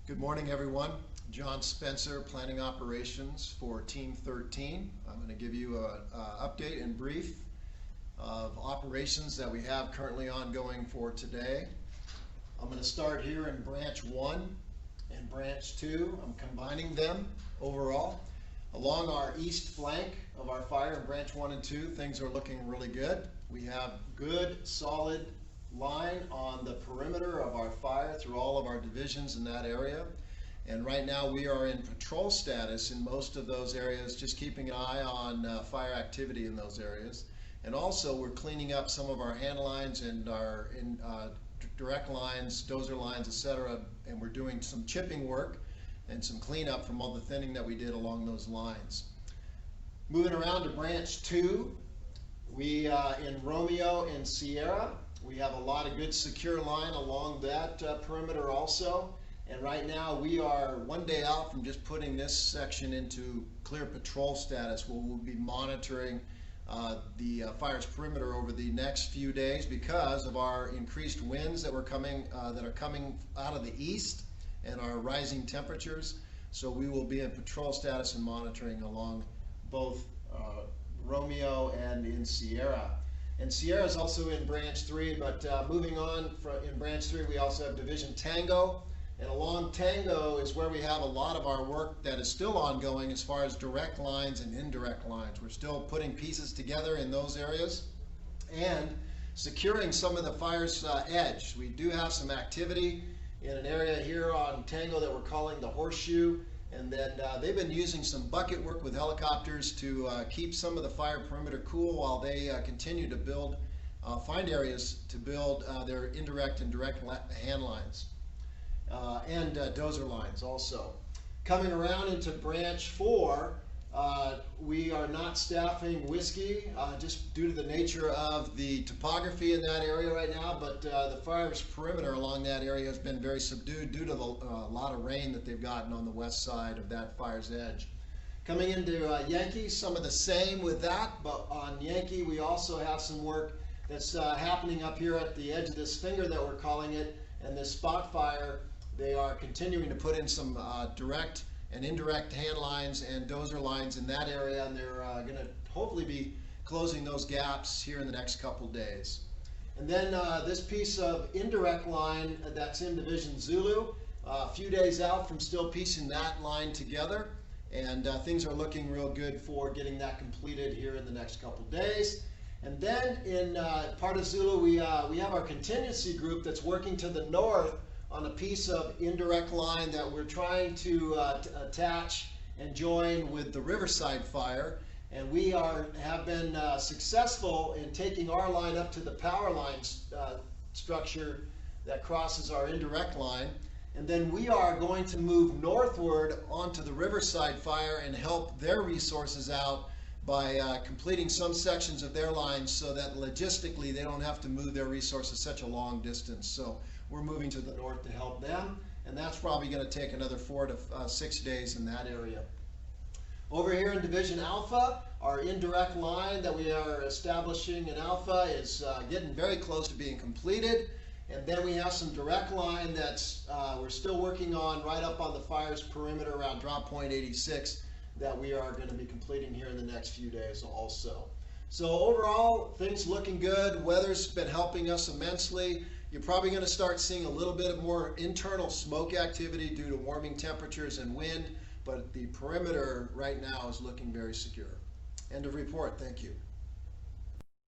Good morning, everyone. John Spencer, Planning Operations for Team 13. I'm going to give you an update and brief of operations that we have currently ongoing for today. I'm going to start here in Branch 1 and Branch 2. I'm combining them overall. Along our east flank of our fire in Branch 1 and 2, things are looking really good. We have good, solid line on the perimeter of our fire through all of our divisions in that area. And right now we are in patrol status in most of those areas, just keeping an eye on fire activity in those areas. And also we're cleaning up some of our hand lines and our direct lines, dozer lines, etc. And we're doing some chipping work and some cleanup from all the thinning that we did along those lines. Moving around to Branch 2, we in Romeo and Sierra, we have a lot of good secure line along that perimeter also. And right now we are one day out from just putting this section into clear patrol status, where we'll be monitoring the fire's perimeter over the next few days because of our increased winds that are coming out of the east and our rising temperatures. So we will be in patrol status and monitoring along both Romeo and in Sierra. And Sierra is also in Branch 3, but moving on in Branch 3, we also have Division Tango. And along Tango is where we have a lot of our work that is still ongoing as far as direct lines and indirect lines. We're still putting pieces together in those areas and securing some of the fire's edge. We do have some activity in an area here on Tango that we're calling the Horseshoe. And then they've been using some bucket work with helicopters to keep some of the fire perimeter cool while they continue to find areas to build their indirect and direct hand lines and dozer lines also. Coming around into Branch 4, we are not staffing Whiskey just due to the nature of the topography in that area right now, but the fire's perimeter along that area has been very subdued due to the lot of rain that they've gotten on the west side of that fire's edge. Coming into Yankee, some of the same with that, but on Yankee we also have some work that's happening up here at the edge of this finger that we're calling it, and this spot fire. They are continuing to put in some direct and indirect hand lines and dozer lines in that area, and they're going to hopefully be closing those gaps here in the next couple days. And then this piece of indirect line that's in Division Zulu, a few days out from still piecing that line together, and things are looking real good for getting that completed here in the next couple days. And then in part of Zulu, we have our contingency group that's working to the north on a piece of indirect line that we're trying to attach and join with the Riverside fire. And we have been successful in taking our line up to the power line structure that crosses our indirect line. And then we are going to move northward onto the Riverside fire and help their resources out by completing some sections of their lines so that logistically they don't have to move their resources such a long distance. So we're moving to the north to help them, and that's probably going to take another 4 to 6 days in that area. Over here in Division Alpha, our indirect line that we are establishing in Alpha is getting very close to being completed. And then we have some direct line that's we're still working on right up on the fire's perimeter around drop point 86 that we are going to be completing here in the next few days also. So overall, things looking good. Weather's been helping us immensely. You're probably going to start seeing a little bit of more internal smoke activity due to warming temperatures and wind, but the perimeter right now is looking very secure. End of report. Thank you.